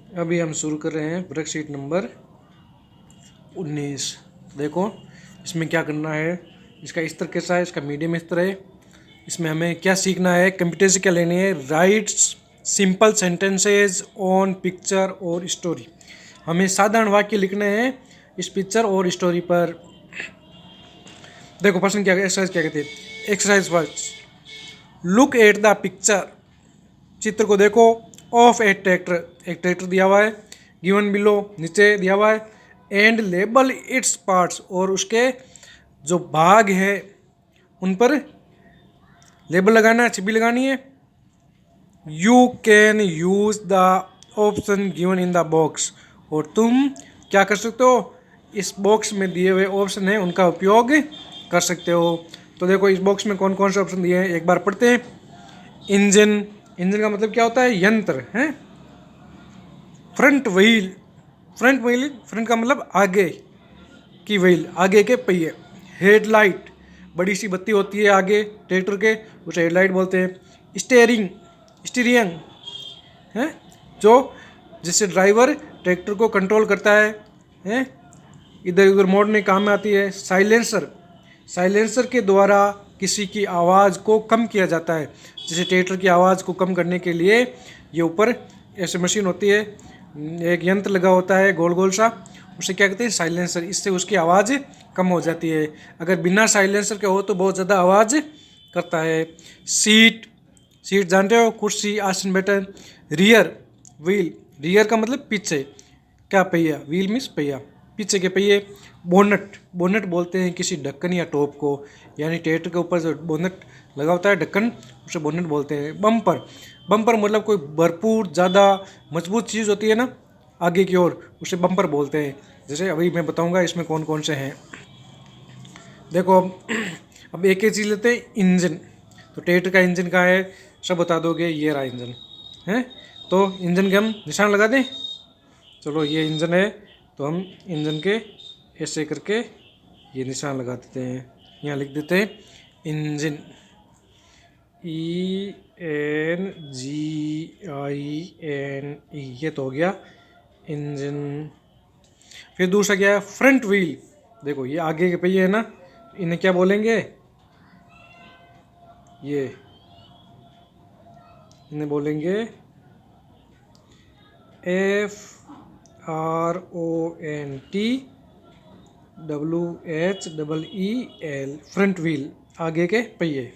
अभी हम शुरू कर रहे हैं वर्कशीट नंबर 19। देखो इसमें क्या करना है, इसका स्तर कैसा है, इसका मीडियम स्तर है। इसमें हमें क्या सीखना है, कंप्यूटर से क्या लेनी है, rights simple sentences on picture और स्टोरी। हमें साधारण वाक्य लिखने हैं इस पिक्चर और स्टोरी पर। देखो प्रश्न क्या, एक्सरसाइज क्या कहते हैं। Exercise first, look at the picture, चित्र को देखो, ऑफ ए ट्रैक्टर, एक ट्रैक्टर दिया हुआ है, गिवन बिलो नीचे दिया हुआ है, एंड लेबल इट्स पार्ट्स, और उसके जो भाग है उन पर लेबल लगाना है, छबी लगानी है। You can use the option given in the box, और तुम क्या कर सकते हो, इस बॉक्स में दिए हुए ऑप्शन है उनका उपयोग कर सकते हो। तो देखो इस बॉक्स में कौन कौन से ऑप्शन दिए हैं एक बार पढ़ते हैं। इंजन, इंजन का मतलब क्या होता है, यंत्र है। Front wheel, front wheel, front का मतलब आगे की व्हील, आगे के पहिए। हेडलाइट, बड़ी सी बत्ती होती है आगे ट्रैक्टर के, उसे हेडलाइट बोलते हैं। स्टीयरिंग, स्टीयरिंग है जो जिससे ड्राइवर ट्रैक्टर को कंट्रोल करता है, इधर उधर मोड़ने काम में आती है। साइलेंसर, साइलेंसर के द्वारा किसी की आवाज़ को कम किया जाता है, जैसे ट्रैक्टर की आवाज़ को कम करने के लिए ये ऊपर ऐसे मशीन होती है, एक यंत्र लगा होता है गोल गोल सा, उसे क्या कहते हैं, साइलेंसर। इससे उसकी आवाज़ कम हो जाती है। अगर बिना साइलेंसर के हो तो बहुत ज़्यादा आवाज़ करता है। सीट, सीट जानते हो, कुर्सी, आसन, बैठन। रियर व्हील, रियर का मतलब पीछे, क्या पहिया, व्हील मीन्स पहिया, पीछे के पहिए। बोनट, बोनट बोलते हैं किसी ढक्कन या टॉप को, यानी ट्रैक्टर के ऊपर जो बोनट लगा होता है ढक्कन, उसे बोनट बोलते हैं। बम्पर, बम्पर मतलब कोई भरपूर ज़्यादा मजबूत चीज़ होती है ना आगे की ओर, उसे बम्पर बोलते हैं। जैसे अभी मैं बताऊंगा इसमें कौन कौन से हैं। देखो अब एक एक चीज़ लेते हैं। इंजन, तो ट्रैक्टर का इंजन कहाँ है, सब बता दोगे, ये रहा इंजन है। तो इंजन के हम निशान लगा दें, चलो ये इंजन है, तो हम इंजन के ऐसे करके ये निशान लगा देते हैं। यहाँ लिख देते हैं इंजन, ENGINE, ये तो हो गया इंजन। फिर दूसरा क्या है, फ्रंट व्हील। देखो ये आगे के पहिए है ना, इन्हें क्या बोलेंगे, ये इन्हें बोलेंगे FRONTWHEEL, फ्रंट व्हील, आगे के पहिए,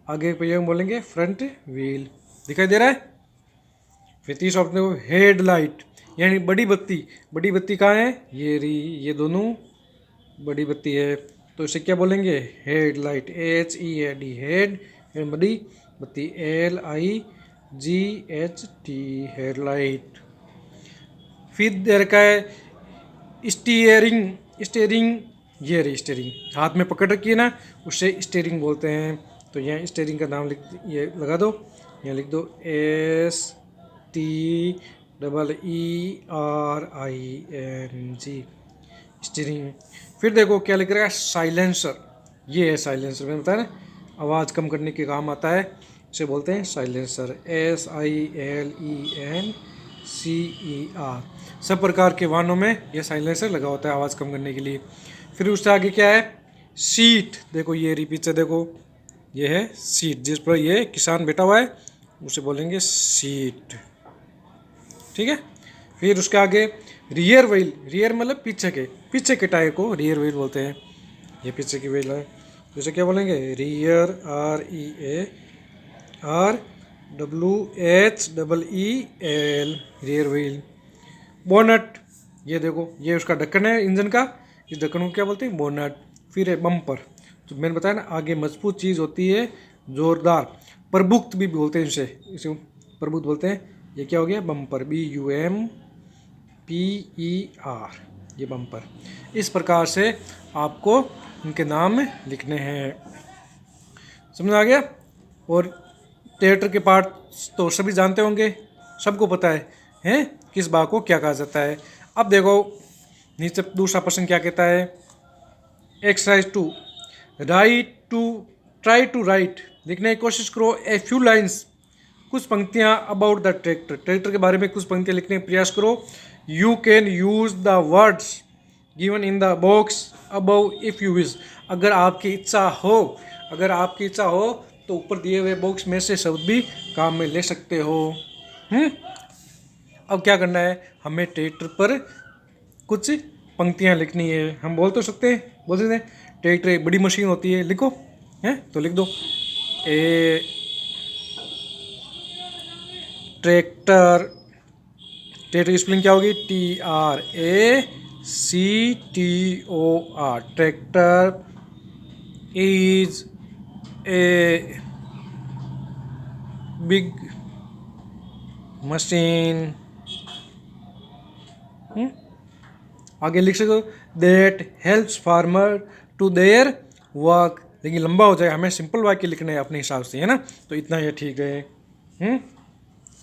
आगे के पहिए में बोलेंगे फ्रंट व्हील। दिखाई दे रहा है। फिर तीसरा ऑप्शन देखो, हेडलाइट, यानी बड़ी बत्ती। बड़ी बत्ती कहाँ है, ये रही, ये दोनों बड़ी बत्ती है, तो इसे क्या बोलेंगे, हेडलाइट, HEAD, हेड, बड़ी बत्ती, LIGHT, हेडलाइट। फिर दे रखा है स्टीयरिंग, स्टीयरिंग, ये रही स्टीयरिंग, हाथ में पकड़ रखी है ना, उसे स्टीयरिंग बोलते हैं। तो यहाँ स्टीयरिंग का नाम लिख, ये लगा दो, यहाँ लिख दो STEERING, स्टीयरिंग। फिर देखो क्या लिख रहा है, साइलेंसर, ये है साइलेंसर, मैंने बताया ना आवाज़ कम करने के काम आता है, इसे बोलते हैं साइलेंसर, SILENCER। सब प्रकार के वाहनों में यह साइलेंसर लगा होता है आवाज़ कम करने के लिए। फिर उससे आगे क्या है, सीट, देखो ये रही पीछे, देखो ये है सीट, जिस पर ये किसान बैठा हुआ है उसे बोलेंगे सीट, ठीक है। फिर उसके आगे रियर व्हील, रियर मतलब पीछे के टायर को रियर व्हील बोलते हैं, ये पीछे की व्हील है, तो इसे क्या बोलेंगे, rear, REARWHEEL, rear wheel. Bonnet, ये देखो ये उसका ढक्कन है इंजन का, इस ढक्कन को क्या बोलते हैं, बोनट। फिर है बम्पर, तो मैंने बताया ना आगे मजबूत चीज़ होती है, जोरदार, प्रबुक्त भी बोलते हैं इसे प्रबुक्त बोलते हैं। ये क्या हो गया, बम्पर, BUMPER, ये बम्पर। इस प्रकार से आपको इनके नाम लिखने हैं, समझ आ गया। और ट्रैक्टर के पार्ट्स तो सभी जानते होंगे, सबको पता है हैं किस भाग को क्या कहा जाता है। अब देखो नीचे दूसरा प्रश्न क्या कहता है, एक्सरसाइज 2, ट्राई टू राइट, लिखने की कोशिश करो ए फ्यू लाइन्स, कुछ पंक्तियाँ अबाउट द ट्रैक्टर, ट्रैक्टर के बारे में कुछ पंक्तियाँ लिखने का प्रयास करो। You can use the words given in the box above if you wish. अगर आपकी इच्छा हो तो ऊपर दिए हुए बॉक्स में से शब्द भी काम में ले सकते हो। अब क्या करना है, हमें ट्रैक्टर पर कुछ पंक्तियाँ लिखनी है। हम बोल सकते हैं ट्रैक्टर एक बड़ी मशीन होती है, लिखो हैं तो लिख दो ए ट्रैक्टर, ट्रैक्टर की स्पेलिंग क्या होगी, TRACTOR। Tractor is a big machine. आगे लिख सको that helps farmer to their work, लेकिन लंबा हो जाए, हमें सिंपल वाक्य लिखना है अपने हिसाब से, है ना, तो इतना ये ठीक है।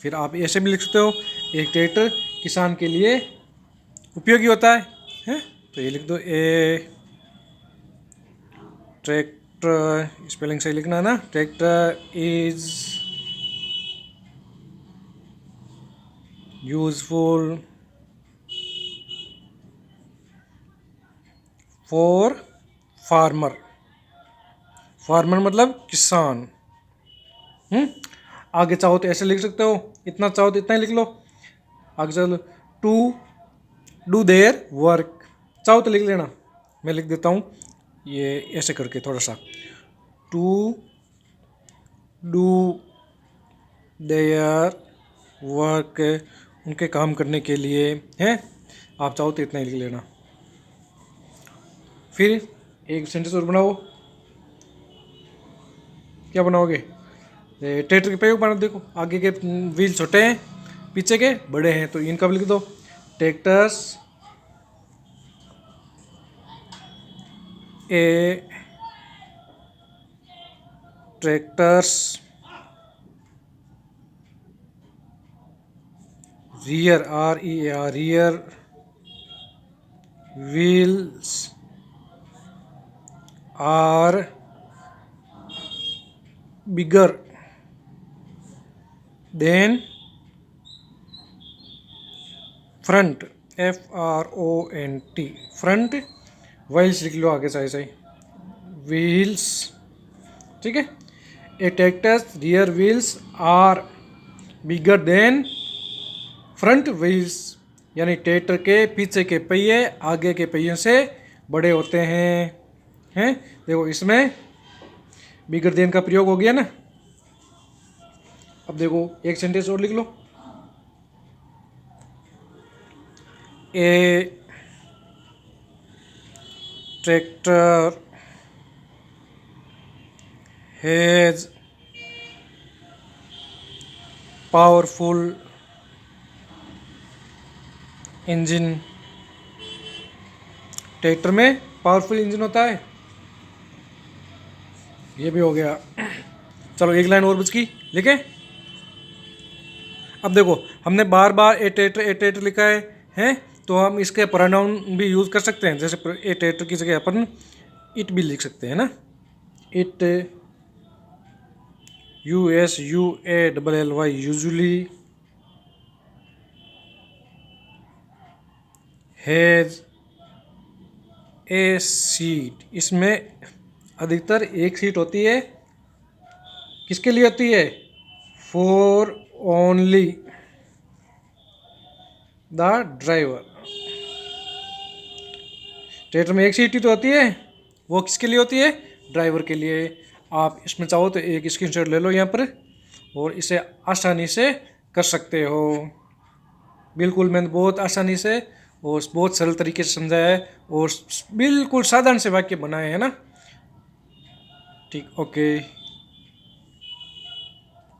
फिर आप ऐसे भी लिख सकते हो, एक ट्रैक्टर किसान के लिए उपयोगी होता है? तो ये लिख दो ए ट्रैक्टर, स्पेलिंग सही लिखना है ना, tractor is useful for farmer, farmer मतलब किसान। आगे चाहो तो ऐसे लिख सकते हो, इतना चाहो तो इतना ही लिख लो। आगे चलो टू डू देयर वर्क, चाहो तो लिख लेना, मैं लिख देता हूँ ये ऐसे करके थोड़ा सा, टू डू देयर वर्क, उनके काम करने के लिए हैं। आप चाहो तो इतना ही लिख लेना। फिर एक सेंटेंस और बनाओ, क्या बनाओगे, ट्रैक्टर के पहिए बना, देखो आगे के व्हील छोटे हैं, पीछे के बड़े हैं, तो इनका भी लिख दो tractors tractors rear RER rear wheels are bigger than front FRONT, front wheels लिख लो आगे सही व्हील्स, ठीक है। A tractors rear wheels are bigger than front wheels, यानी ट्रैक्टर के पीछे के पहिए आगे के पहियों से बड़े होते हैं। देखो इसमें बिगर देन का प्रयोग हो गया ना। अब देखो एक सेंटेंस और लिख लो, a tractor has powerful engine, tractor में पावरफुल इंजन होता है, ये भी हो गया। चलो एक लाइन और बच गई, लिखे। अब देखो हमने बार बार ए ट्रैक्टर लिखा है, तो हम इसके प्रोनाउन भी यूज़ कर सकते हैं, जैसे ए ट्रैक्टर की जगह अपन इट भी लिख सकते हैं ना, it USUALLY usually has a seat, इसमें अधिकतर एक सीट होती है, किसके लिए होती है, for only the driver. Tractor में एक सीट ही तो होती है, वो किसके लिए होती है, ड्राइवर के लिए। आप इसमें चाहो तो एक स्क्रीनशॉट ले लो यहाँ पर, और इसे आसानी से कर सकते हो। बिल्कुल मैंने बहुत आसानी से और बहुत सरल तरीके से समझाया है, और बिल्कुल साधारण से वाक्य बनाए हैं ना, ठीक, ओके।